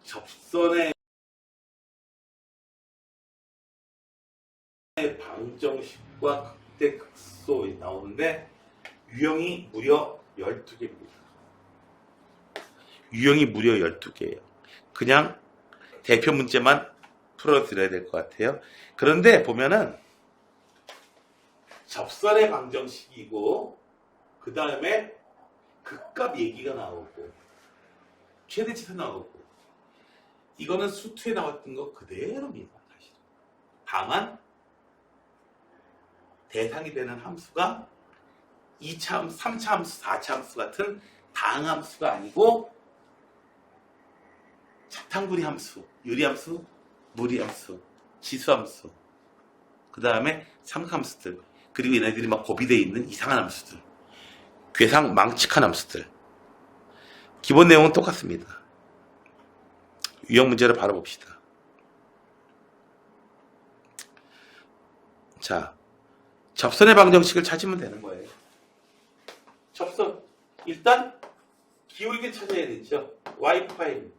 접선의 방정식과 극대극소 나오는데 유형이 무려 12개입니다. 유형이 무려 12개예요. 그냥 대표 문제만 풀어드려야 될 것 같아요. 그런데 보면은 접선의 방정식이고 그 다음에 극값 얘기가 나오고 최대치가 나오고 이거는 수투에 나왔던 거 그대로입니다. 사실. 다만 대상이 되는 함수가 2차 함수, 3차 함수, 4차 함수 같은 다항함수가 아니고 잡탕구리 함수, 유리함수, 무리함수, 지수함수, 그 다음에 삼각함수들, 그리고 얘네들이 막 고비되어 있는 이상한 함수들, 괴상 망측한 함수들. 기본 내용은 똑같습니다. 유형 문제를 바로 봅시다. 자, 접선의 방정식을 찾으면 되는 거예요. 접선. 일단 기울기 찾아야 되죠. y 프라임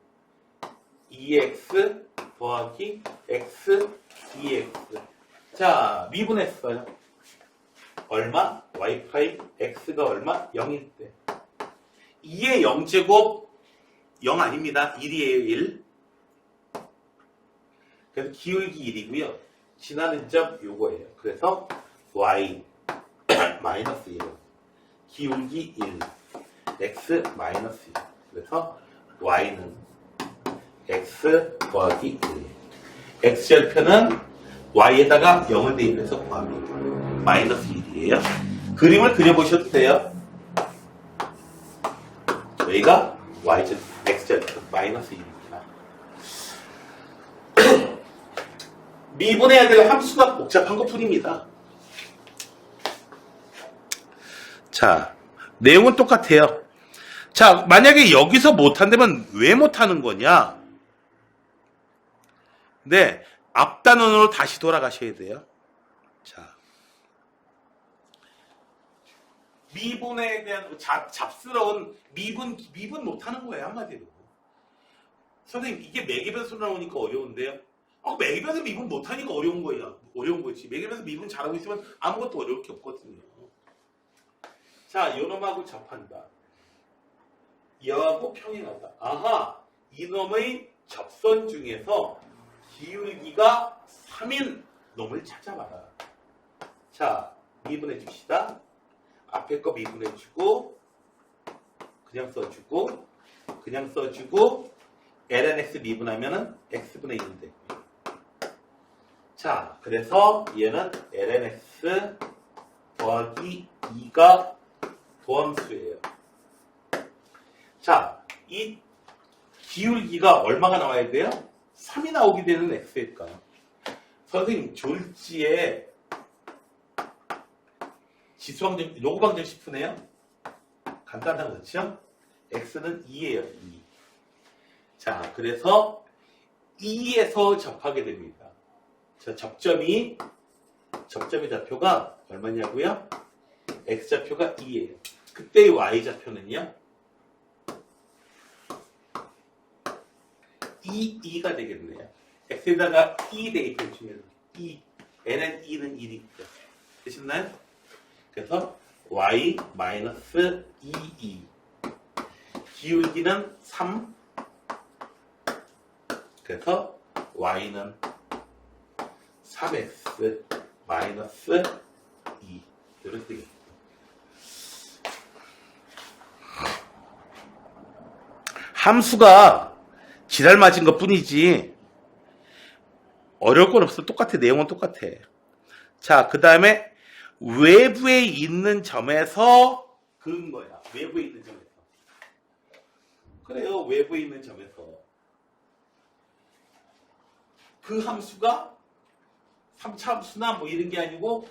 2x 더하기 x 2x. 자, 미분했어요. 얼마? y 프라임 x가 얼마? 0일 때. 2의 0제곱 0 아닙니다. 1이에요. 1. 그래서 기울기 1이고요. 지나는 점 요거예요. 그래서 y 마이너스 1. 기울기 1. x 마이너스 1. 그래서 y는 x 더하기 1. x절편은 y에다가 0을 대입해서 구합니다. 마이너스 1이에요. 그림을 그려보셔도 돼요. 여기가 x절편 마이너스 1입니다. 미분해야 될 함수가 복잡한 것뿐입니다. 자, 내용은 똑같아요. 자, 만약에 여기서 못한다면 왜 못하는 거냐? 네, 앞단원으로 다시 돌아가셔야 돼요. 자, 미분에 대한 잡스러운 미분 못하는 거예요. 한마디로. 선생님, 이게 매개변수 나오니까 어려운데요? 매개변수 미분 못하니까 어려운 거예요. 어려운 거지. 매개변수 미분 잘하고 있으면 아무것도 어려울 게 없거든요. 자, 요놈하고 접한다. 여하고 평행하다. 아하, 이놈의 접선 중에서 기울기가 3인 놈을 찾아봐라. 자, 미분해 줍시다. 앞에 거 미분해 주고, 그냥 써주고, 그냥 써주고, lnx 미분하면은 x분의 1은 되고요. 자, 그래서 얘는 lnx 더하기 2가 도함수예요. 자, 이 기울기가 얼마가 나와야 돼요? 3이 나오게 되는 x일까요? 선생님, 졸지에 지수방정, 요구방정식 푸네요? 간단하고 그렇죠? x는 2예요, 2. 자, 그래서 2에서 접하게 됩니다. 자, 접점이 좌표가 얼마냐고요? x좌표가 2예요. 그때의 y좌표는요? 2가 되겠네요. x에다가 2 대입해주면 2, n은 2는 1이니까. 되셨나요? 그래서 y 마이너스 2. 기울기는 3. 그래서 y는 3x 마이너스 2. 이렇게 되겠습니다. 함수가 지랄 맞은 것 뿐이지 어려울 건 없어. 똑같아. 내용은 똑같아. 자, 그 다음에 외부에 있는 점에서 그은 거야. 외부에 있는 점에서. 그래요. 외부에 있는 점에서. 그 함수가 3차 함수나 뭐 이런 게 아니고,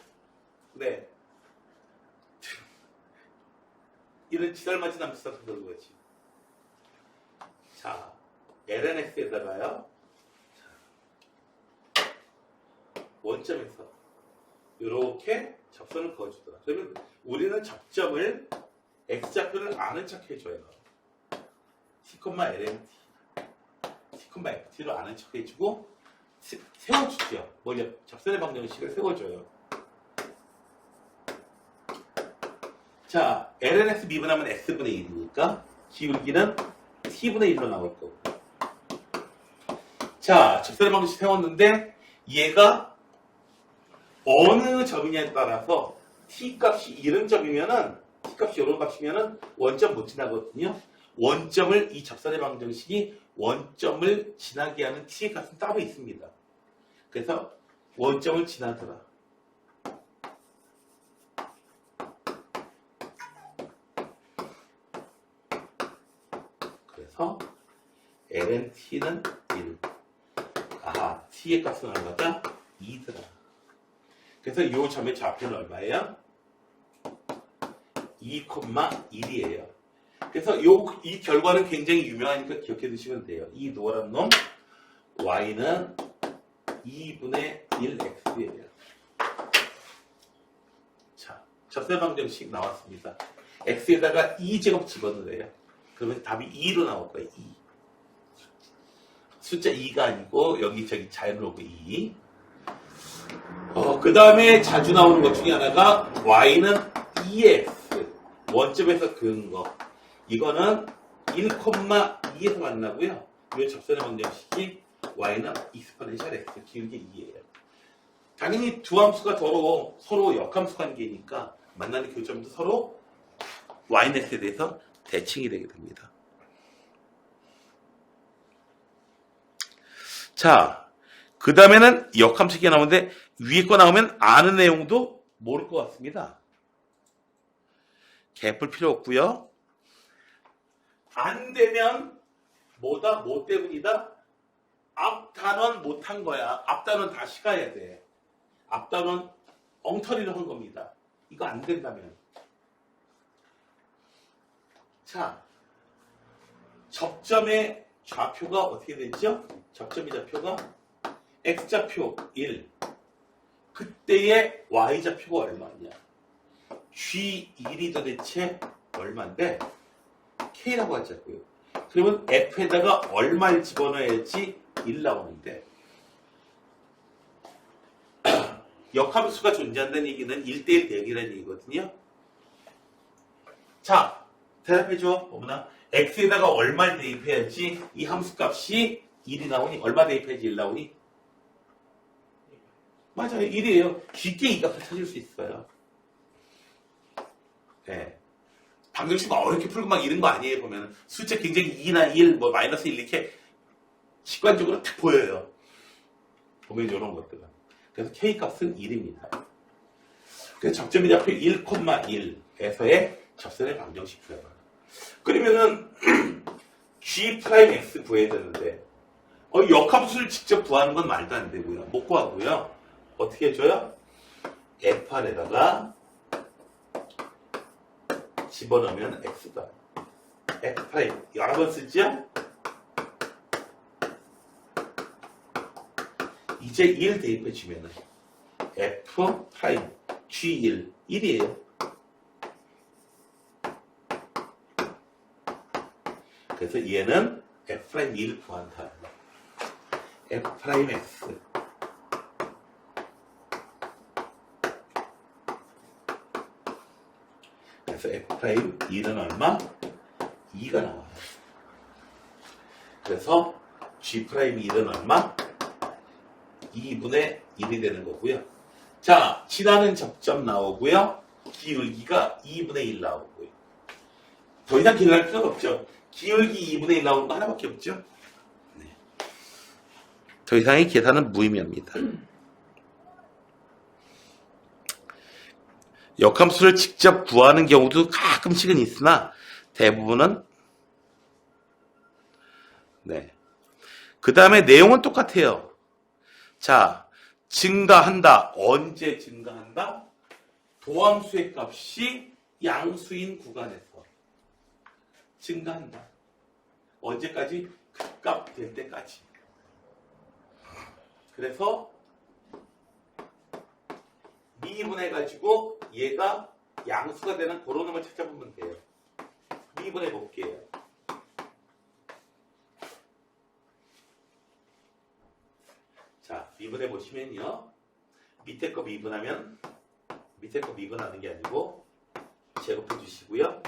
그래. 이런 지랄맞은 함수다 그런 거지. 자, lnx에다가요. 원점에서 이렇게 접선을 그어주더라. 그러면 우리는 접점을 x좌표를 아는 척 해줘요. t, lnt, T콤마 FT로 아는 척 해주고 세워주죠. 뭐냐? 접선의 방정식을 세워줘요. 자, LNS 미분하면 S분의 1이니까 기울기는 T분의 1로 나올 거고. 자, 접선의 방정식 세웠는데 얘가 어느 점이냐에 따라서 T값이 이런 점이면은 T값이 이런 값이면은 원점 못 지나거든요. 원점을 이 접선의 방정식이 원점을 지나게 하는 T의 값은 따로 있습니다. 그래서 원점을 지나더라. 그래서 ln t는 1. 아하, t의 값은 얼마다? 2더라. 그래서 이 점의 좌표는 얼마예요? 2,1이에요. 그래서 이 결과는 굉장히 유명하니까 기억해 두시면 돼요. 이 노란 놈 y는 2분의 1x예요. 자, 접선 방정식 나왔습니다. x에다가 2제곱 집어넣어요. 그러면 답이 2로 나올 거예요. 2. 숫자 2가 아니고 여기 저기 자연로그 2. 그 다음에 자주 나오는 것 중에 하나가 y는 2x. 원점에서 그은 거. 이거는 1,2에서 만나고요. 이 접선의 방정식이 y는 exponential x 기울기 2예요. 당연히 두 함수가 서로 역함수 관계니까 만나는 교점도 서로 y넷에 대해서 대칭이 되게 됩니다. 자, 그 다음에는 역함수가 나오는데 위에 거 나오면 아는 내용도 모를 것 같습니다. 개풀 필요 없고요. 안 되면 뭐다? 뭐 때문이다? 앞 단원 못한 거야. 앞 단원 다시 가야 돼. 앞 단원 엉터리로 한 겁니다. 이거 안 된다면. 자, 접점의 좌표가 어떻게 되죠? 접점의 좌표가 x좌표 1. 그때의 y좌표가 얼마냐? G1이 도대체 얼마인데? K라고 하자고요. 그러면 F에다가 얼마를 집어넣어야지 1 나오는데 역함수가 존재한다는 얘기는 1대1 대역이라는 얘기거든요. 자, 대답해줘. 어머나. X에다가 얼마를 대입해야지 이 함수값이 1이 나오니? 얼마 대입해야지 1 나오니? 맞아요. 1이에요. 쉽게 이 값을 찾을 수 있어요. 네. 방정식 어렵게 풀고 막 이런 거 아니에요. 보면 숫자 굉장히 2나 1, 뭐 마이너스 1 이렇게 직관적으로 딱 보여요. 보면 이런 것들은. 그래서 K값은 1입니다. 그래서 접점의 좌표 1,1에서의 접선의 방정식 구해봐. 그러면은 G'X 구해야 되는데 역함수를 직접 구하는 건 말도 안 되고요. 못 구하고요. 어떻게 해줘요? F1에다가 집어넣으면 X다. F' 여러 번 쓰죠? 이제 1 대입해주면 F' G1 1이에요. 그래서 얘는 F'1 구한다. F'X 그래서 F'1은 얼마? 2가 나와요. 그래서 G'1은 얼마? 2분의 1이 되는 거고요. 자, 지나는 접점 나오고요. 기울기가 2분의 1 나오고요. 더 이상 계산할 필요가 없죠. 기울기 2분의 1 나오는 거 하나밖에 없죠. 네. 더 이상의 계산은 무의미합니다. 역함수를 직접 구하는 경우도 가끔씩은 있으나 대부분은 네. 그 다음에 내용은 똑같아요. 자, 증가한다. 언제 증가한다? 도함수의 값이 양수인 구간에서 증가한다. 언제까지? 그 값 될 때까지. 그래서 미분해가지고 얘가 양수가 되는 그런 놈을 찾아보면 돼요. 미분해 볼게요. 미분해 보시면요. 밑에 거 미분하면 밑에 거 미분하는 게 아니고 제곱해 주시고요.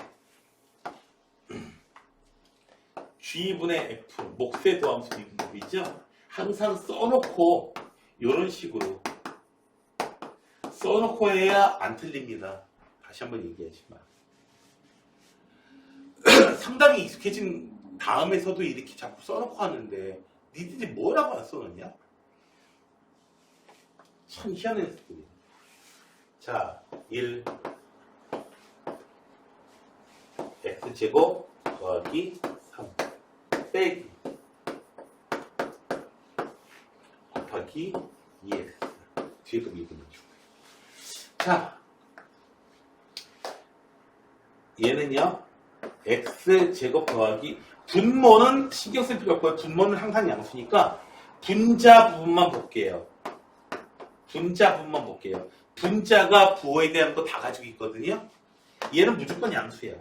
G분의 F 목세 도함수 미분법이죠. 항상 써놓고 이런 식으로 써놓고 해야 안 틀립니다. 다시 한번 얘기하지만 상당히 익숙해진 다음에서도 이렇게 자꾸 써놓고 하는데 니들이 뭐라고 안 써놓냐? 참 희한한 녀석들이야. 자, 1 x제곱 더하기 3 빼기 곱하기 2x 뒤에 거 미분해주고. 자, 얘는요 x제곱 더하기 분모는 신경 쓸 필요 없고요. 분모는 항상 양수니까 분자 부분만 볼게요. 분자 부분만 볼게요. 분자가 부호에 대한 거 다 가지고 있거든요. 얘는 무조건 양수야.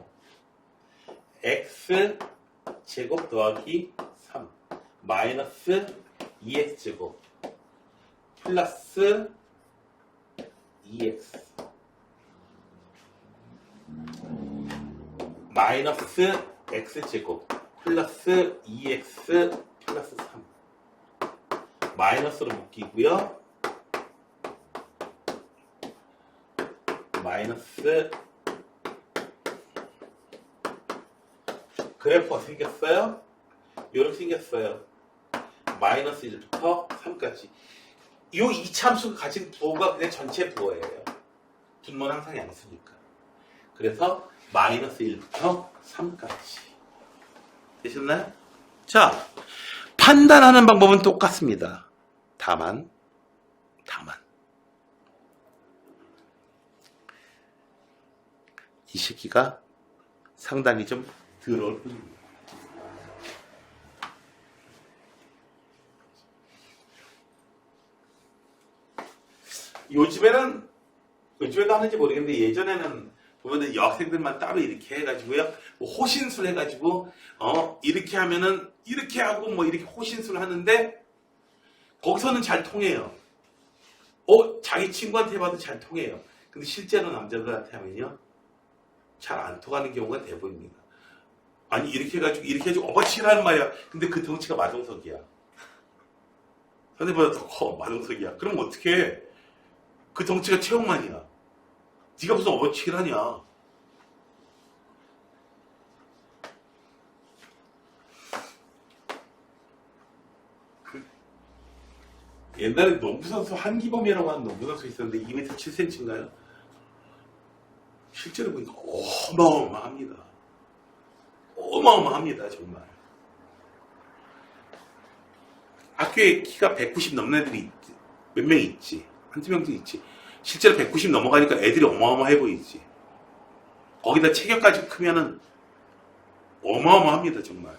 x 제곱 더하기 3 마이너스 2x 제곱 플러스 2x 마이너스 x 제곱 플러스 2x 플러스 3 마이너스로 묶이고요. 마이너스 그래프가 생겼어요. 이렇게 생겼어요. 마이너스 1부터 3까지. 이 이차함수가 가진 부호가 그냥 전체 부호예요. 분모는 항상 양수니까. 그래서 마이너스 1부터 3까지. 되셨나요? 자, 판단하는 방법은 똑같습니다. 다만 이 시기가 상당히 좀 더러울 뿐입니다. 요즘에도 하는지 모르겠는데 예전에는 보면 여학생들만 따로 이렇게 해가지고요. 뭐 호신술 해가지고 이렇게 하면은 이렇게 하고 뭐 이렇게 호신술 하는데 거기서는 잘 통해요. 자기 친구한테 해봐도 잘 통해요. 근데 실제로 남자들한테 하면요 잘 안 통하는 경우가 대부분입니다. 아니 이렇게 해가지고 어버치라는 말이야. 근데 그 덩치가 마동석이야. 선생님보다 더 커. 마동석이야. 그럼 어떻게 해? 그 덩치가 최홍만이야. 네가 무슨 어버치를 하냐. 옛날에 농구선수 한기범이라고 하는 농구선수 있었는데 2m 7cm인가요? 실제로 보니까 어마어마합니다. 어마어마합니다, 정말. 학교에 키가 190 넘는 애들이 몇 명 있지. 한두 명도 있지. 실제로 190 넘어가니까 애들이 어마어마해 보이지. 거기다 체격까지 크면은 어마어마합니다, 정말.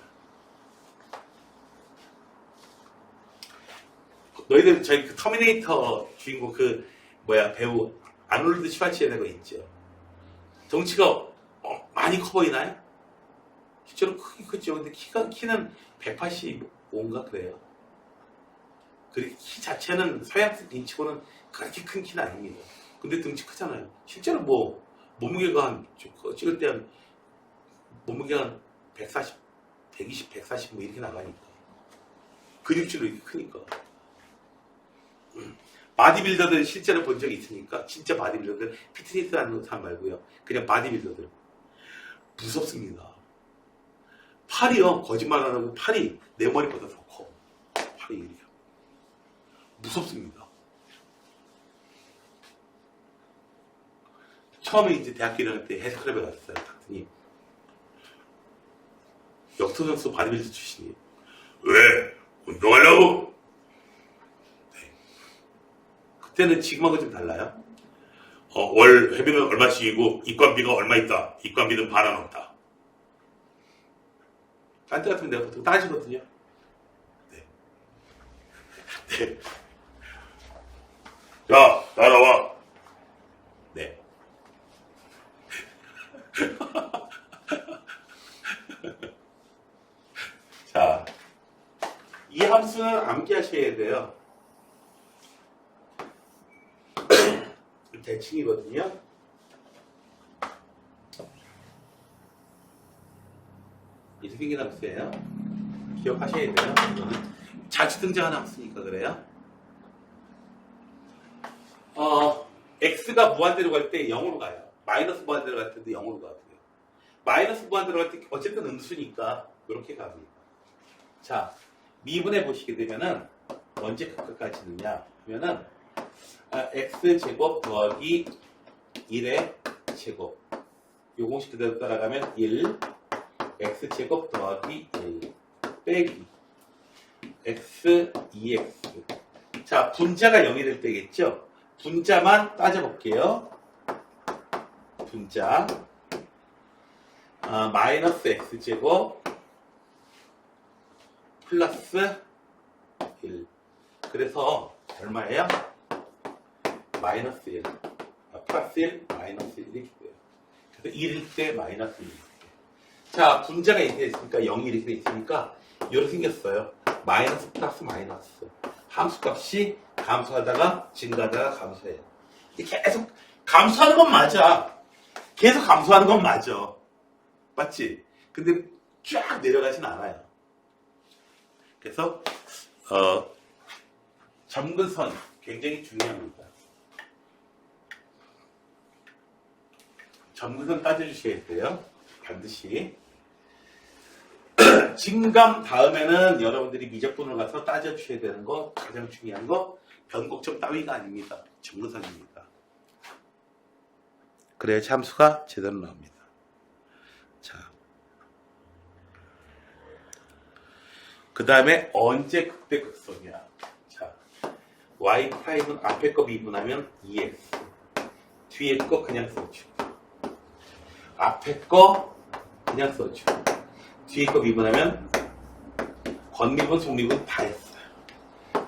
너희들 저희 그 터미네이터 주인공 배우 아놀드 슈왈츠네거 있죠. 덩치가 많이 커 보이나요? 실제로 크긴 크죠. 근데 키는 185인가 그래요. 그리고 키 자체는 서양식 인치고는 그렇게 큰 키는 아닙니다. 근데 등치 크잖아요. 실제로 뭐 몸무게가 찍을 때 한 몸무게가 한 140, 120, 140 뭐 이렇게 나가니까 근육질로 이렇게 크니까. 바디빌더들 실제로 본 적이 있으니까 진짜 바디빌더들 피트니스 하는 사람 말고요. 그냥 바디빌더들 무섭습니다. 팔이요 거짓말 안 하고 팔이 내 머리보다 더 커. 팔이 이렇게 무섭습니다. 처음에 이제 대학교 1학년 때 헬스클럽에 갔어요. 갔더니 역도 선수 바디빌더 출신이에요. 왜? 운동하려고? 네. 그때는 지금하고 좀 달라요. 월 회비는 얼마씩이고 입관비가 얼마 있다. 입관비는 반 원 없다. 딴 데 같으면 내가 보통 따지거든요. 네. 네. 야, 따라와. 네. 자, 이 함수는 암기하셔야 돼요. 대칭이거든요. 이렇게 생긴 함수예요. 기억하셔야 돼요. 이거는 자주 등장하는 함수니까 그래요. x가 무한대로 갈 때 0으로 가요. 마이너스 무한대로 갈 때도 0으로 가고요. 마이너스 무한대로 갈 때 어쨌든 음수니까 이렇게 갑니다. 자, 미분해 보시게 되면은 언제 극까지느냐 그러면은 x제곱 더하기 1의 제곱 요 공식 그대로 따라가면 1 x제곱 더하기 1 빼기 x 2x 자 분자가 0이 될 때겠죠. 분자만 따져볼게요. 분자 마이너스 x제곱 플러스 1 그래서 얼마예요? 마이너스 1 플러스 1 마이너스 1 이렇게 돼요. 그래서 1일 때 마이너스 1 자 분자가 이렇게 있으니까 0이 이렇게 돼 있으니까 이렇게 생겼어요. 마이너스 플러스 마이너스 함수값이 감소하다가 증가하다가 감소해요. 계속 감소하는 건 맞아. 계속 감소하는 건 맞아. 맞지? 근데 쫙 내려가진 않아요. 그래서 점근선 굉장히 중요합니다. 점근선 따져주셔야 돼요. 반드시. 진감 다음에는 여러분들이 미적분을 가서 따져주셔야 되는 거 가장 중요한 거 변곡점 따위가 아닙니다. 점근선입니다. 그래야 함수가 제대로 나옵니다. 자, 그 다음에 언제 극대 극소냐. 자, y''은 앞에 거 미분하면 2x 뒤에 거 그냥 써주고 앞에 거 그냥 써주고 뒤에 거 미분하면 건미분 속미분 다 했어요.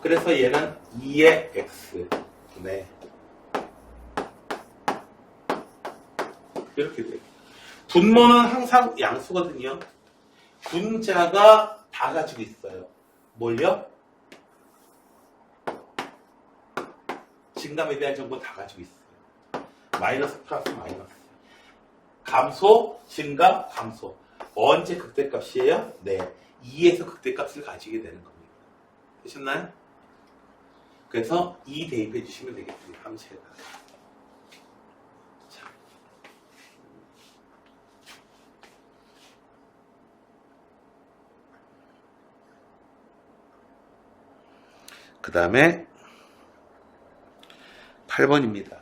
그래서 얘는 2의 x 네. 이렇게 돼요. 분모는 항상 양수거든요. 분자가 다 가지고 있어요. 뭘요? 증감에 대한 정보 다 가지고 있어요. 마이너스 플러스 마이너스 감소, 증가, 감소 언제 극대값이에요? 네, 2에서 극대값을 가지게 되는 겁니다. 되셨나요? 그래서 2 대입해 주시면 되겠습니다. 함수에다가 그 다음에 8번입니다.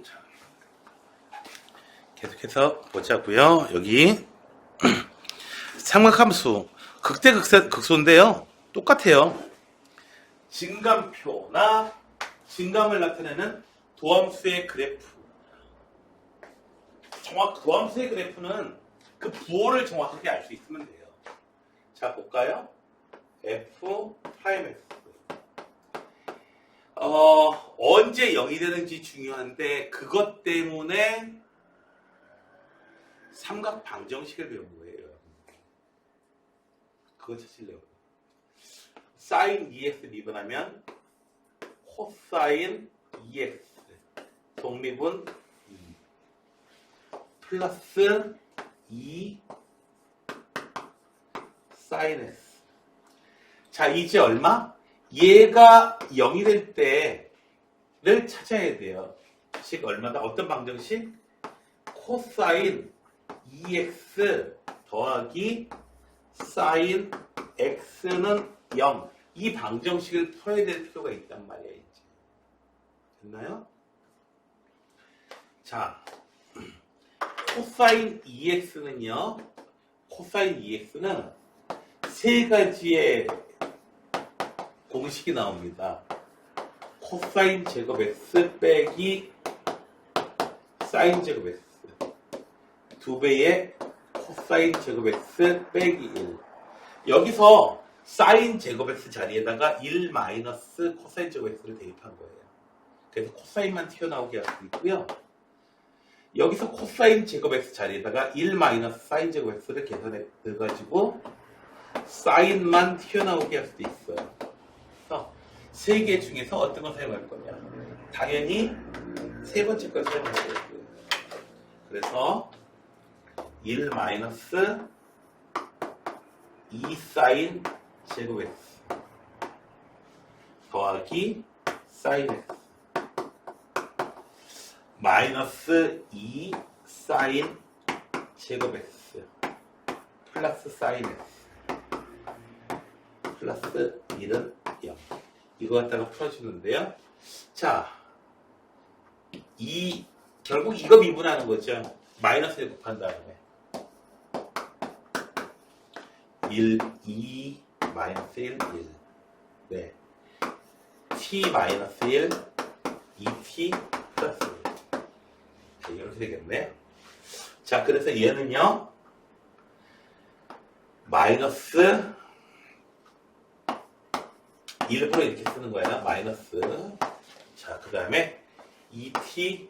자, 계속해서 보자고요. 여기 삼각함수 극대 극소인데요. 똑같아요. 증감표나 증감을 나타내는 도함수의 그래프. 도함수의 그래프는 그 부호를 정확하게 알 수 있으면 돼요. 자, 볼까요? f 프라임 x. 언제 0이 되는지 중요한데 그것 때문에 삼각 방정식을 배운 거예요. 그거 찾으려고. 사인 2x 미분하면 코사인 2x 동미분 2 플러스 2 사인 s. 자, 이제 얼마? 얘가 0이 될 때를 찾아야 돼요. 식 얼마다? 어떤 방정식? 코사인 2x 더하기 사인 x는 0. 이 방정식을 풀어야 될 필요가 있단 말이에요. 이제. 됐나요? 자, 코사인 2x는요. 코사인 2x는 세 가지의 공식이 나옵니다. 코사인 제곱 x 빼기 사인 제곱 x. 2배의 코사인 제곱 x 빼기 1. 여기서 사인 제곱 x 자리에다가 1 마이너스 코사인 제곱 x를 대입한 거예요. 그래서 코사인만 튀어나오게 할 수 있고요. 여기서 코사인 제곱 x 자리에다가 1 마이너스 사인 제곱 x를 계산해 넣어가지고 사인만 튀어나오게 할 수도 있어요. 그래서 세 개 중에서 어떤 걸 사용할 거냐? 당연히 세 번째 걸 사용할 거예요. 그래서 1 마이너스 2 사인 제곱 x 더하기 사인 x 마이너스 2 사인 제곱 x 플러스 사인 x 플러스 1은 0. 이거 갖다가 풀어주는데요. 자, 결국 이거 미분하는 거죠. 마이너스를 곱한 다음에 1, 2, 마이너스 1, 1. 네. t 마이너스 1, 2t 플러스 1. 자, 이렇게 되겠네. 자, 그래서 얘는요, 마이너스 1% 이렇게 쓰는 거예요. 마이너스. 자, 그 다음에 2t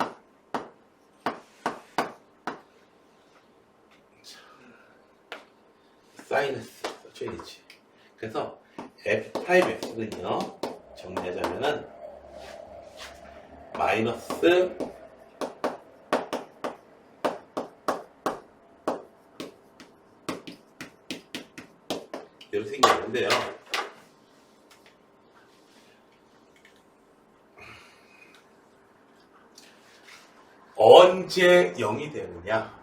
사인스 써줘야 되지. 그래서 f'(x는요) 정리하자면은 마이너스 이렇게 생겼는데요. 언제 0이 되느냐?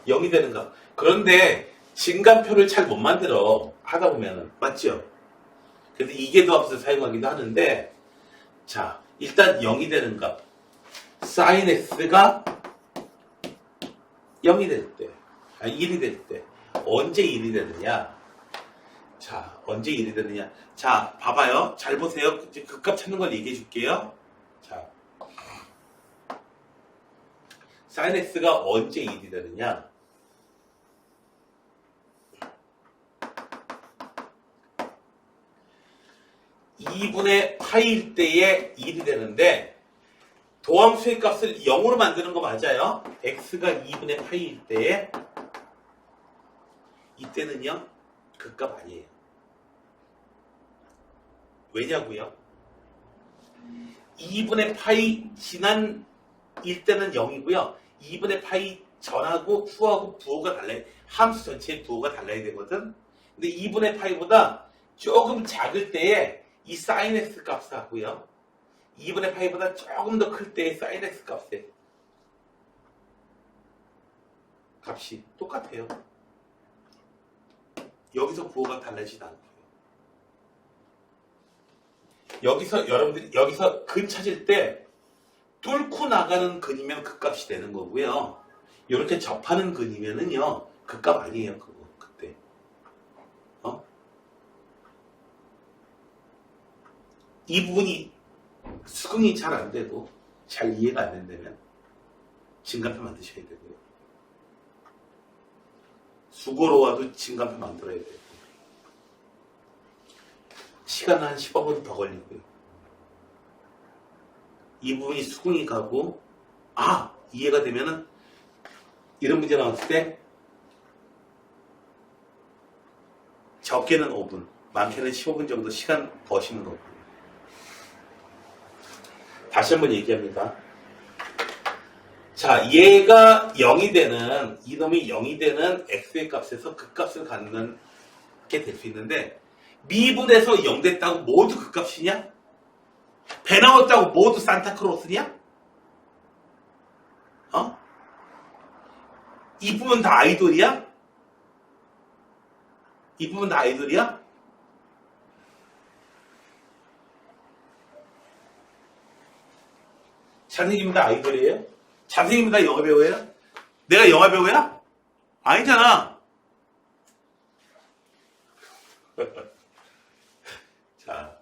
0이 되는가? 그런데 진간표를 잘 못 만들어 하다 보면은 맞죠? 그래서 이계도합수 사용하기도 하는데, 자, 일단 0이 되는 값 sin x가 0이 될 때, 1이 될 때 언제 1이 되느냐? 자, 언제 1이 되느냐? 자, 봐봐요. 잘 보세요. 그 값 찾는 걸 얘기해 줄게요. 자, sin x가 언제 1이 되느냐? 2분의 파이일 때에 1이 되는데, 도함수의 값을 0으로 만드는 거 맞아요? x가 2분의 파이일 때에, 이때는요, 그 값 아니에요. 왜냐고요? 2분의 파이 지난 일 때는 0이고요. 2분의 파이 전하고 후하고 부호가 달라요. 함수 전체의 부호가 달라야 되거든. 근데 2분의 파이보다 조금 작을 때에 이 sin x 값하고요. 2분의 파이보다 조금 더 클 때의 sin x 값이 똑같아요. 여기서 부호가 달라지지 않고요. 여기서 여러분들이 여기서 근 찾을 때 뚫고 나가는 근이면 그 값이 되는 거고요. 이렇게 접하는 근이면은요, 그 값 아니에요. 그거 그때. 이 부분이 수긍이 잘 안 되고 잘 이해가 안 된다면 진간표 만드셔야 되고요. 수고로와도 진간표 만들어야 되고 시간은 한 15분 더 걸리고요. 이 부분이 수긍이 가고 이해가 되면은 이런 문제 나왔을 때 적게는 5분, 많게는 15분 정도 시간 버시는 거고요. 다시 한번 얘기합니다. 자, 얘가 0이 되는, 이놈이 0이 되는 x의 값에서 그 값을 갖는 게 될 수 있는데, 미분에서 0 됐다고 모두 그 값이냐? 배 나왔다고 모두 산타크로스냐? 이 부분 다 아이돌이야? 이 부분 다 아이돌이야? 선생님이 다 아이돌이에요? 선생님이 다 영화 배우예요? 내가 영화 배우야? 아니잖아. 자,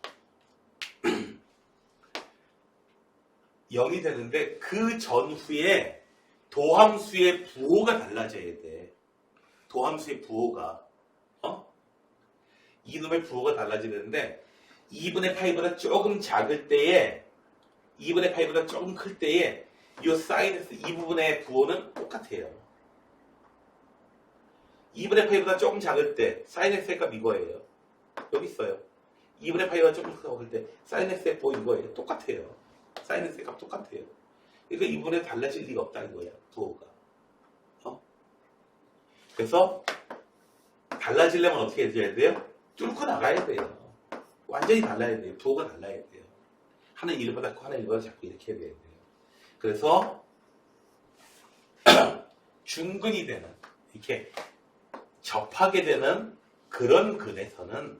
0이 되는데 그 전후에 도함수의 부호가 달라져야 돼. 도함수의 부호가. 이놈의 부호가 달라지는데 2분의 파이보다 조금 작을 때에 2분의 파이보다 조금 클 때에 이 사인 x 이 부분의 부호는 똑같아요. 2분의 파이보다 조금 작을 때 사인 x의 값 이거예요. 여기 있어요. 2분의 파이보다 조금 작을 때 사인 x의 보 이거예요. 똑같아요. 사인 x의 값 똑같아요. 그러니까 2분의 달라질 리가 없다 이거야. 부호가. 그래서 달라지려면 어떻게 해줘야 돼요? 뚫고 나가야 돼요. 완전히 달라야 돼요. 부호가 달라야 돼요. 하나는 1을 받았고 하나는 1을 잡고 이렇게 해야 돼요. 그래서 중근이 되는 이렇게 접하게 되는 그런 근에서는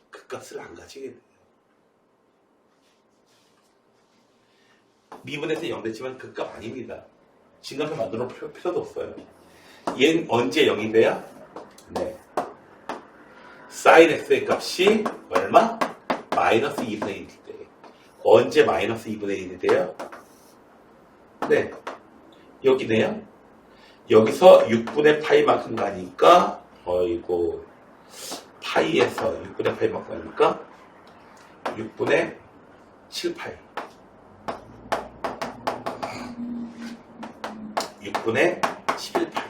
그 값을 안 가지게 돼요. 미분에서 0됐지만 그 값 아닙니다. 진간표 만들어 볼 필요도 없어요. 얘는 언제 0이 돼요? 네. 사인 x의 값이 얼마? 마이너스 2분의 1일 때. 언제 마이너스 2분의 1이 돼요? 네. 여기네요. 여기서 6분의 파이만큼 가니까 어이고 파이에서 6분의 파이만큼 가니까 6분의 7파이 6분의 11파이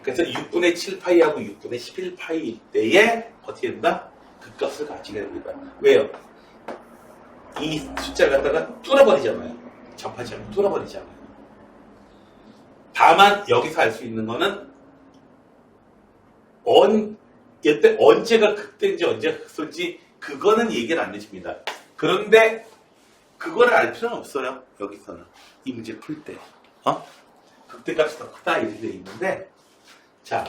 그래서 6분의 7파이하고 6분의 11파이일 때에 어떻게 된다? 그 값을 가지게 됩니다. 왜요? 이 숫자를 갖다가 뚫어버리잖아요. 접하지 않고 뚫어버리잖아요. 다만 여기서 알 수 있는 거는 이때 언제가 극대인지 언제가 극소인지 그거는 얘기를 안 해줍니다. 그런데 그거를 알 필요는 없어요. 여기서는 이 문제 풀 때 극대값이 더 크다 이렇게 돼 있는데 자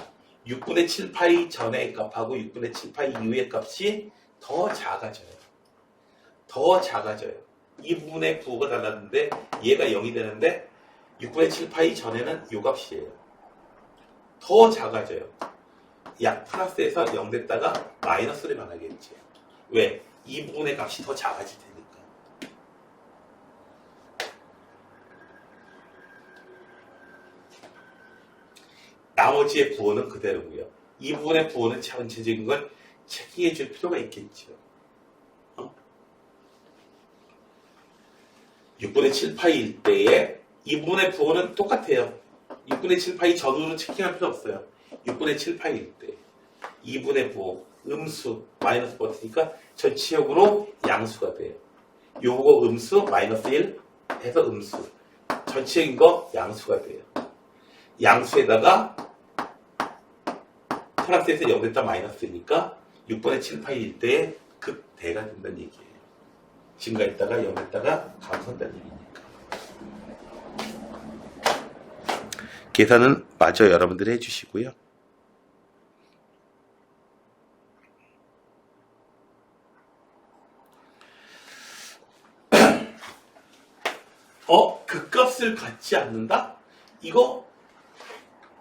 6분의 7파이 전의 값하고 6분의 7파이 이후의 값이 더 작아져요. 더 작아져요. 이 부분의 부호가 달랐는데 얘가 0이 되는데 6분의 7파이 전에는 요 값이에요. 더 작아져요. 약 플러스에서 0 됐다가 마이너스를 변하겠죠. 왜? 이 부분의 값이 더 작아질 테니까. 나머지의 부호는 그대로고요. 이 부분의 부호는 전체적인 걸 체킹해 줄 필요가 있겠죠. 6분의 7파이일 때에 이 부분의 부호는 똑같아요. 6분의 7파이 전후로 체킹할 필요 없어요. 6분의 7파이일 때 2분의 부호 음수 마이너스 버티니까 전체적으로 양수가 돼요. 요거 음수 마이너스 1 해서 음수 전체적인 거 양수가 돼요. 양수에다가 플러스에서 0 됐다 마이너스니까 6분의 7파이일 때에 극대가 된다는 얘기예요. 증가했다가 0 됐다가 감소한다는 얘기니까. 계산은 마저 여러분들이 해주시고요. 그 값을 갖지 않는다? 이거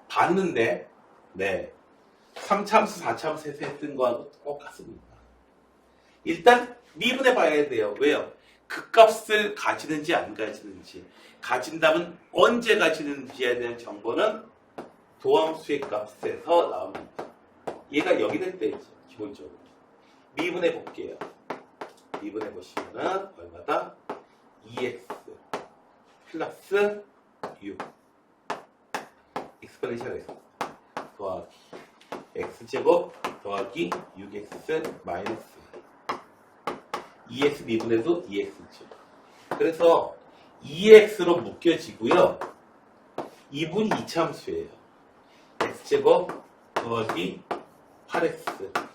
봤는데, 네. 3차함수, 4차함수에서 했던 거하고 똑같습니다. 일단 미분해 봐야 돼요. 왜요? 그 값을 가지는지 안 가지는지. 가진다면 언제 가지는지에 대한 정보는 도함수의 값에서 나옵니다. 얘가 0이 될 때이죠. 기본적으로. 미분해 볼게요. 미분해 보시면은 얼마다? 2x 플러스 6 익스포넨셜 x 더하기 x제곱 더하기 6x 마이너스 2x 미분해도 2x죠. 그래서 2x로 묶여지고요. 2분이 2차함수예요. x제곱 더하기 8x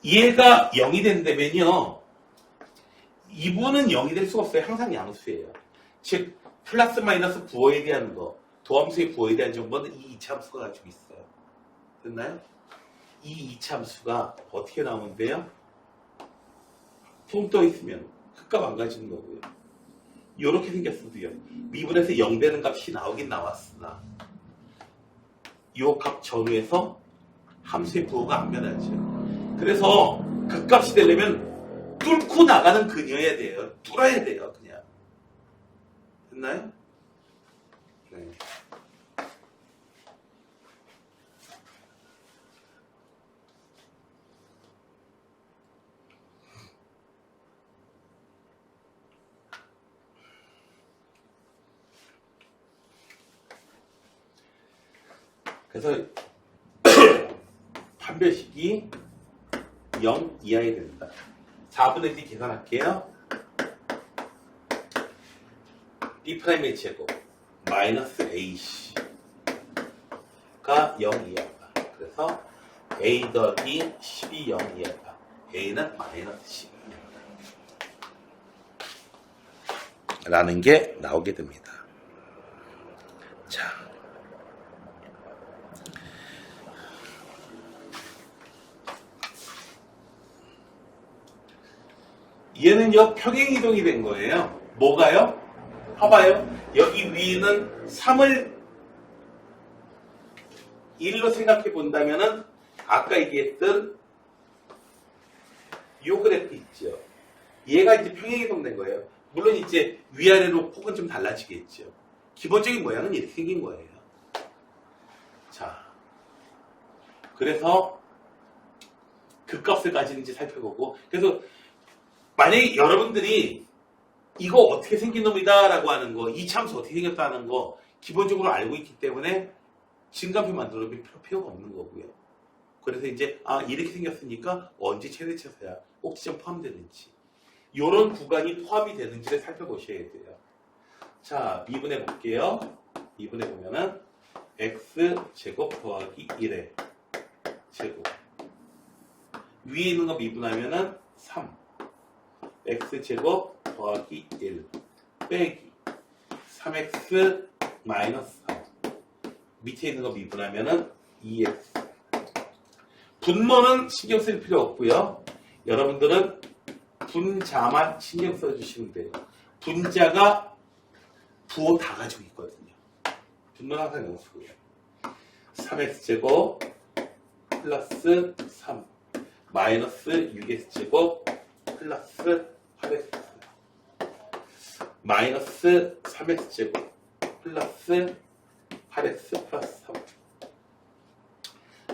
얘가 0이 된다면요. 2분은 0이 될 수가 없어요. 항상 양수예요. 즉 플러스 마이너스 부호에 대한 거 도함수의 부호에 대한 정보는 이 2차함수가 가지고 있어요. 됐나요? 이 2차함수가 어떻게 나오는데요? 퉁 떠 있으면 흑값 안 가지는 거고요. 이렇게 생겼어도요. 미분에서 0 되는 값이 나오긴 나왔으나 이 값 전후에서 함수의 부호가 안 변하죠. 그래서 그 값이 되려면 뚫고 나가는 근이어야 돼요. 뚫어야 돼요. 그냥. 됐나요? 네. 그래서 판별식이 0 이하에 된다. 4분의 D 계산할게요. B'의 제곱 마이너스 AC가 0 이하다. 그래서 A 더하기 10이 0 이하다. A는 마이너스 10 라는 게 나오게 됩니다. 자, 얘는요 평행이동이 된 거예요. 뭐가요? 봐봐요. 여기 위는 3을 1로 생각해 본다면은 아까 얘기했던 요 그래프 있죠. 얘가 이제 평행이동 된 거예요. 물론 이제 위아래로 폭은 좀 달라지겠죠. 기본적인 모양은 이렇게 생긴 거예요. 자, 그래서 그 값을 가지는지 살펴보고, 그래서 만약에 여러분들이 이거 어떻게 생긴 놈이다 라고 하는 거, 이 참수 어떻게 생겼다 하는 거 기본적으로 알고 있기 때문에 증가표 만들어 볼 필요가 없는 거고요. 그래서 이제 이렇게 생겼으니까 언제 최대차수야, 꼭지점 포함되는지 이런 구간이 포함이 되는지를 살펴보셔야 돼요. 자, 미분해 볼게요. 미분해 보면은 x제곱 더하기 1의 제곱, 위에 있는 거 미분하면은 3 x제곱 더하기 1 빼기 3x 마이너스 3, 밑에 있는 거 미분하면은 2x. 분모는 신경 쓸 필요 없고요. 여러분들은 분자만 신경 써주시면 돼요. 분자가 부호 다 가지고 있거든요. 분모는 항상 영수고요. 3x제곱 플러스 3 마이너스 6x제곱 플러스 8x 마이너스 3x제곱 플러스 8x 플러스 3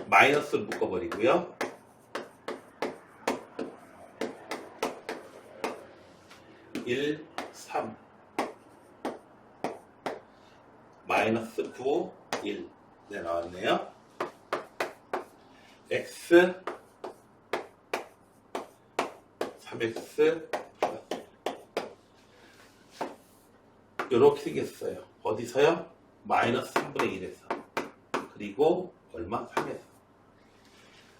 마이너스를 묶어버리고요. (1, 3) 마이너스 9, 1 네, 나왔네요. x 3x 이렇게 생겼어요. 어디서요? 마이너스 3분의 1에서. 그리고 얼마? 3에서.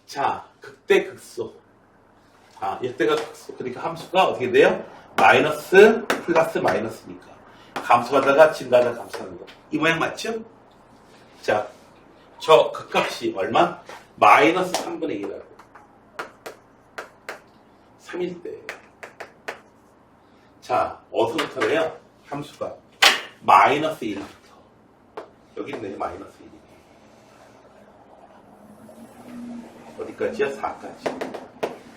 자, 극대극소. 이때가 극소. 그러니까 함수가 어떻게 돼요? 마이너스 플러스 마이너스니까 감소하다가 증가하다가 감소하는 거. 이 모양 맞죠? 자, 저 극값이 얼마? 마이너스 3분의 1하고 3일 때예요. 자, 어디서부터래요? 함수가 마이너스 1부터. 여기 있네요. 마이너스 1이. 어디까지야? 4까지.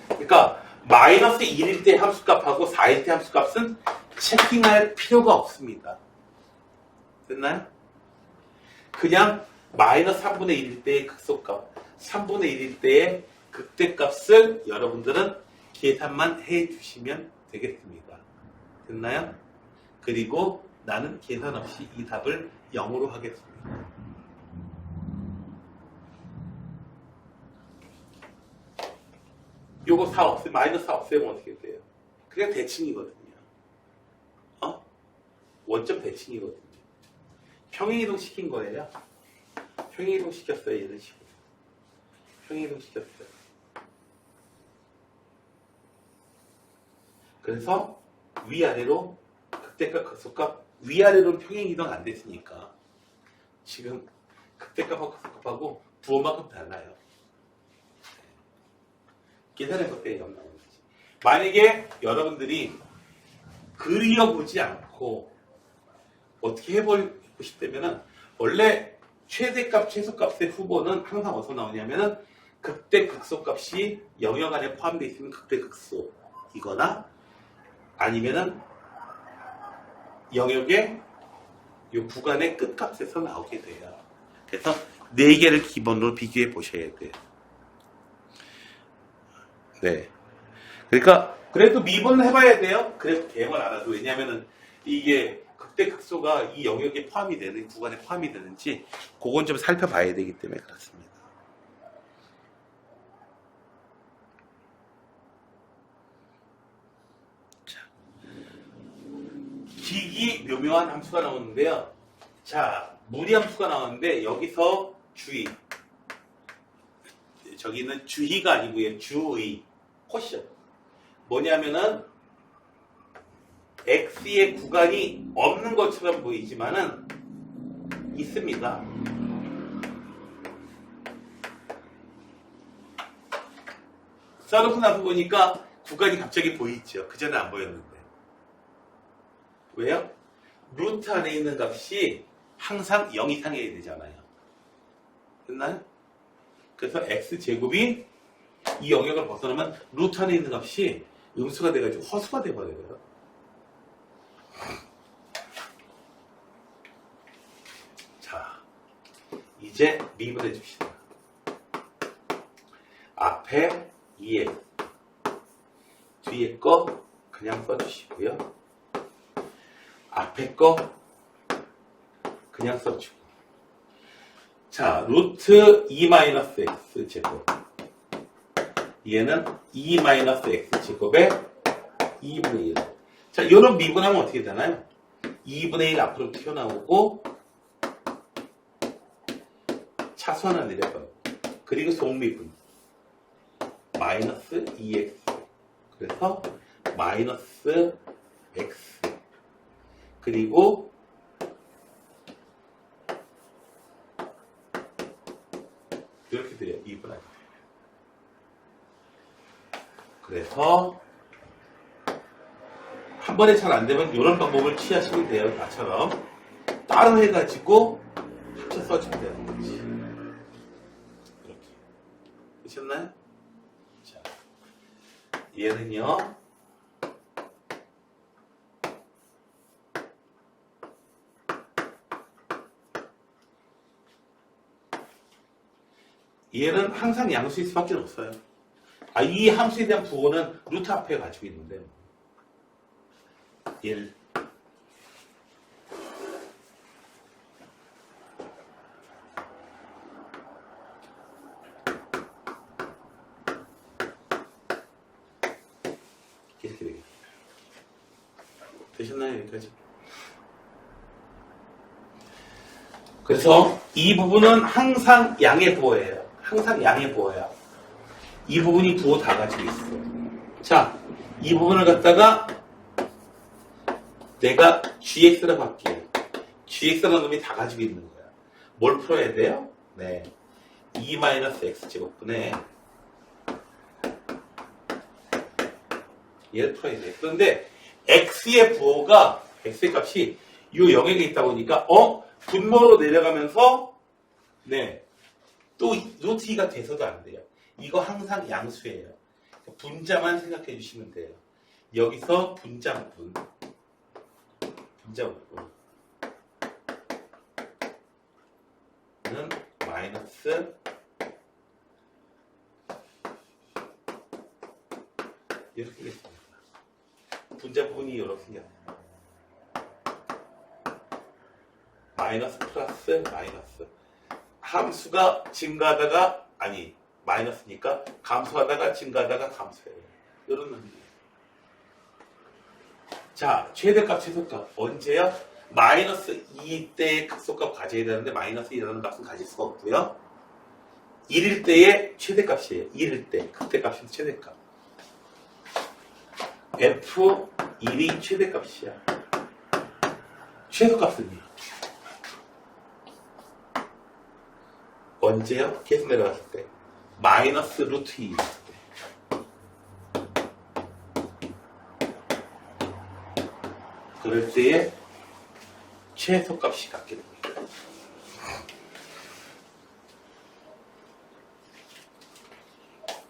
그러니까 마이너스 1일 때 함수값하고 4일 때 함수값은 체킹할 필요가 없습니다. 됐나요? 그냥 마이너스 3분의 1일 때의 극소값, 3분의 1일 때의 극대값을 여러분들은 계산만 해주시면 되겠습니다. 됐나요? 그리고 나는 계산 없이 이 답을 0으로 하겠습니다. 요거 4 없애면, 마이너스 4 없애면 어떻게 돼요? 그냥 대칭이거든요. 원점 대칭이거든요. 평행이동 시킨 거예요. 평행이동 시켰어요. 이런 식으로. 평행이동 시켰어요. 그래서 위아래로 극대값, 극소값, 위아래로는 평행이동 안 됐으니까 지금 극대값하고 극소값하고 부호만큼 달라요. 계산해서 빼 0 나오는 거지. 만약에 여러분들이 그려보지 않고 어떻게 해보고 싶다면은 원래 최대값, 최소값의 후보는 항상 어디서 나오냐면은 극대, 극소값이 영역 안에 포함되어 있으면 극대, 극소 이거나 아니면은 영역의 이 구간의 끝값에서 나오게 돼요. 그래서 4개를 기본으로 비교해 보셔야 돼요. 네. 그러니까 그래도 미분을 해봐야 돼요. 그래도 개형을 알아도. 왜냐면은 이게 그때 극소가 이 영역에 포함이 되는 구간에 포함이 되는지 그건 좀 살펴봐야 되기 때문에 그렇습니다. 자, 기기 묘묘한 함수가 나오는데요. 자, 무리함수가 나오는데 여기서 주의. 저기는 주의가 아니고요. 주의. 코션. 뭐냐면은 x의 구간이 없는 것처럼 보이지만은 있습니다. 써놓고 나서 보니까 구간이 갑자기 보이죠. 그전에 안 보였는데. 왜요? 루트 안에 있는 값이 항상 0 이상이어야 되잖아요. 됐나요? 그래서 x제곱이 이 영역을 벗어나면 루트 안에 있는 값이 음수가 돼가지고 허수가 돼버려요. 자, 이제 미분해 줍시다. 앞에 2x, 뒤에 거 그냥 써주시고요. 앞에 거 그냥 써주고. 자, 루트 2-x 제곱. 얘는 2-x 제곱의 2분의 1. 자, 이런 미분하면 어떻게 되나요? 2분의 1 앞으로 튀어나오고 차수 하나 내려가요. 그리고 속미분. 마이너스 2x. 그래서 마이너스 x. 그리고 이렇게 돼요. 미분하게. 그래서 한 번에 잘 안 되면 이런 방법을 취하시면 돼요. 나처럼 따로 해가지고 합쳐 써주면 되는 거지. 이렇게 되셨나요? 자, 얘는요. 얘는 항상 양수일 수밖에 없어요. 이 함수에 대한 부호는 루트 앞에 가지고 있는데 1 이렇게 되겠습니다. 되셨나요? 여기까지? 그래서 이 부분은 항상 양의 부호예요. 항상 양의 부호야. 이 부분이 부호 다 가지고 있어. 자, 이 부분을 갖다가 내가 gx라고 할게요. gx라는 놈이 다 가지고 있는 거야. 뭘 풀어야 돼요? 네, 2-x제곱분의 얘를 풀어야 돼. 그런데 x의 부호가 x의 값이 이 영역에 있다 보니까 분모로 내려가면서 네, 또 루트 2가 돼서도 안 돼요. 이거 항상 양수예요. 분자만 생각해 주시면 돼요. 여기서 분자분 는 마이너스 이렇게 되겠습니다. 분자 부분이 이렇게 생겨요. 마이너스 플러스 마이너스. 함수가 증가하다가 마이너스니까 감소하다가 증가하다가 감소해요. 이런 의미예요. 자, 최대값, 최소값 언제요? 마이너스 2때의 극소값 가져야 되는데 마이너스 2라는 값은 가질 수가 없고요. 1일 때의 최대값이에요. 1일 때 극대값이 최대값. F1이 최대값이야. 최소값은요? 언제요? 계속 내려갔을 때 마이너스 루트 2 그럴 때의 최소값이 같게 됩니다.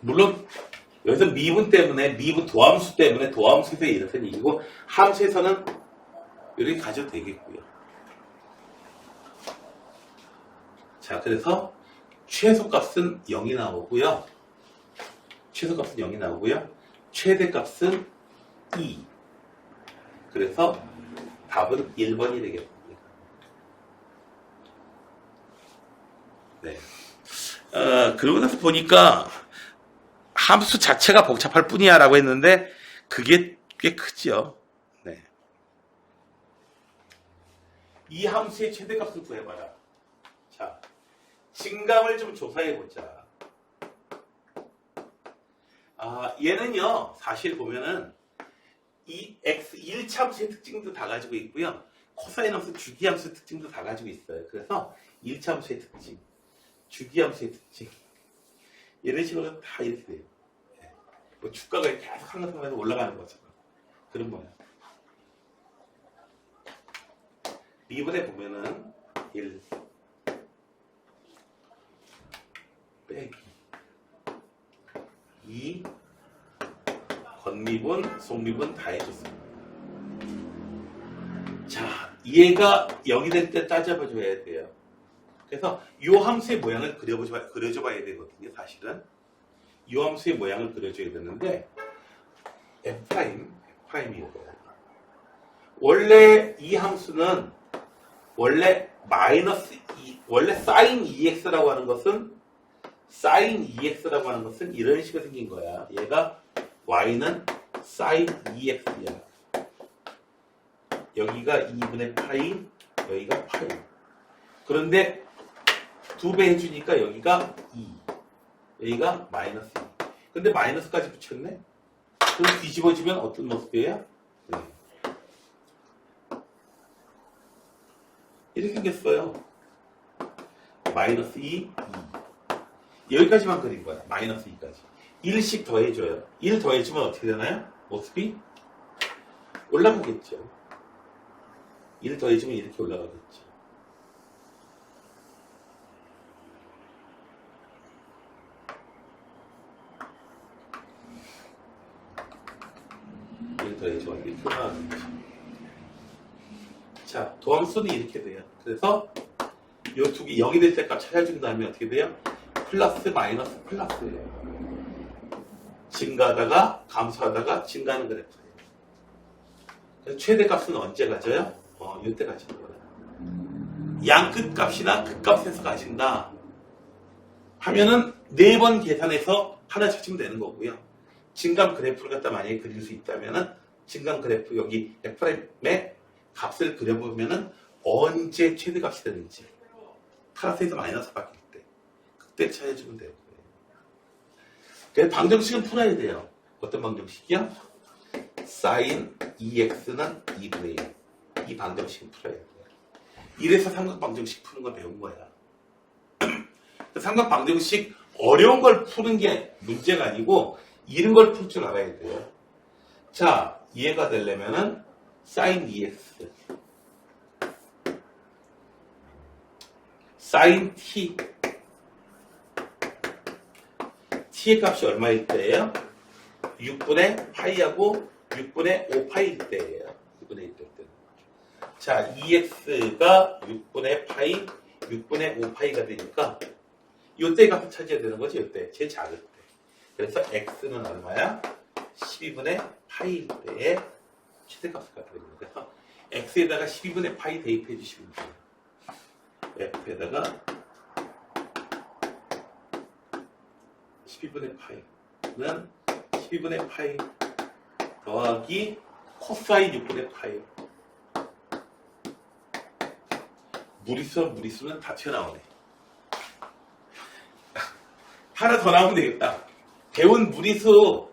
물론 여기서 미분 때문에 미분 도함수 때문에 도함수에서 이렇게 얘기고 함수에서는 이렇게 가져도 되겠고요. 자, 그래서 최소값은 0이 나오고요. 최소값은 0이 나오고요. 최대값은 2. 그래서 답은 1번이 되겠습니다. 네. 그러고 나서 보니까 함수 자체가 복잡할 뿐이야 라고 했는데 그게 꽤 크죠. 네. 이 함수의 최대값을 구해봐라. 자, 증감을 좀 조사해보자. 얘는요, 사실 보면은 이 x 1차함수의 특징도 다 가지고 있고요. 코사인함수, 주기함수의 특징도 다 가지고 있어요. 그래서 1차함수의 특징, 주기함수의 특징 이런 식으로 다 이렇게 돼요. 네. 뭐 주가가 계속 항상에서 올라가는 것처럼 그런 거예요. 미분에 보면은 1 빼기 2 건미분, 속미분 다 해줬습니다. 자, 얘가 0이 될 때 따져봐줘야 돼요. 그래서 이 함수의 모양을 그려줘 봐야 되거든요. 사실은 이 함수의 모양을 그려줘야 되는데 F'이고요. 원래 이 함수는 원래 마이너스 2, 원래 sin 2x라고 하는 것은 sin 2x라고 하는 것은 이런 식으로 생긴 거야. 얘가 y는 sin 2x야. 여기가 2분의 파이, 여기가 파이. 그런데 2배 해주니까 여기가 2, 여기가 마이너스 2. 근데 마이너스까지 붙였네? 그럼 뒤집어지면 어떤 모습이에요? 네. 이렇게 생겼어요. 마이너스 2, 2. 여기까지만 그린 거야. 마이너스 2까지. 1씩 더해줘요. 1 더해주면 어떻게 되나요? 모습이 올라가겠죠. 1 더해주면 이렇게 올라가겠죠. 더해주면 이렇게 올라가겠죠. 자, 도함수는 이렇게 돼요. 그래서 이 두 개 0이 될 때값 찾아준 다음에 어떻게 돼요? 플러스 마이너스 플러스예요. 증가하다가 감소하다가 증가하는 그래프예요. 그래서 최대값은 언제 가져요? 이때 가지는 거예요. 양끝값이나 극값에서 가진다 하면은 4번 계산해서 하나 찾으면 되는 거고요. 증감 그래프를 갖다 만약에 그릴 수 있다면은 증감 그래프 여기 F'의 값을 그려보면은 언제 최대값이 되는지 플러스에서 마이너스 바뀔 때 그때 찾아주면 돼요. 그래서 방정식은 풀어야 돼요. 어떤 방정식이요? sin 2x는 2분의 1. 이 방정식은 풀어야 돼요. 이래서 삼각 방정식 푸는 거 배운 거야. 삼각 방정식 어려운 걸 푸는 게 문제가 아니고 이런 걸 풀 줄 알아야 돼요. 자, 이해가 되려면은 sin 2x sin t t의 값이 얼마일 때예요? 6분의 파이하고 6분의 5파이일 때예요. 6분의 1일 때. 자, 2x가 6분의 파이, 6분의 5파이가 되니까 이때 값을 찾아야 되는 거지. 이때 제일 작을 때. 그래서 x는 얼마야? 12분의 파이일 때의 최대값을 갖다 드립니다. 그래서 x에다가 12분의 파이 대입해 주시면 돼요. f에다가 12분의 파이는 12분의 파이 더하기 코사인 6분의 파이. 무리수는 다 튀어나오네. 하나 더 나오면 되겠다. 배운 무리수,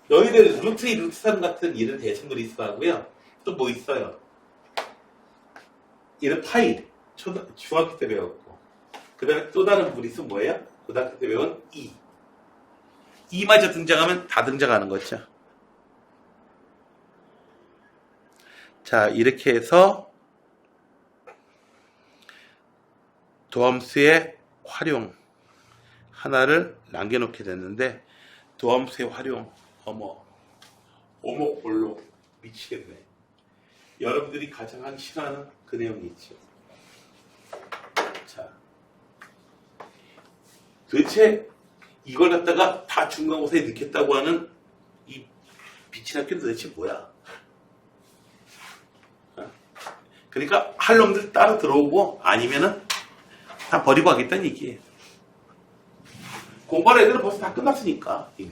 너희들 루트 2, 루트 3 같은 이런 대称 무리수 하고요. 또 뭐 있어요? 이런 파이, 중학교 때 배웠고. 그 다음에 또 다른 무리수 뭐예요? 고등학교 때 배운 2. 2마저 등장하면 다 등장하는 거죠. 자, 이렇게 해서 도함수의 활용 하나를 남겨놓게 됐는데 도함수의 활용 오목볼록 미치겠네. 여러분들이 가장 하기 싫어하는 그 내용이 있죠. 자, 도대체 이걸 갖다가 다 중간고사에 넣겠다고 하는 이 비친 학교는 도대체 뭐야? 그러니까 할 놈들 따로 들어오고 아니면은 다 버리고 하겠다는 얘기예요. 공부할 애들은 벌써 다 끝났으니까. 이미.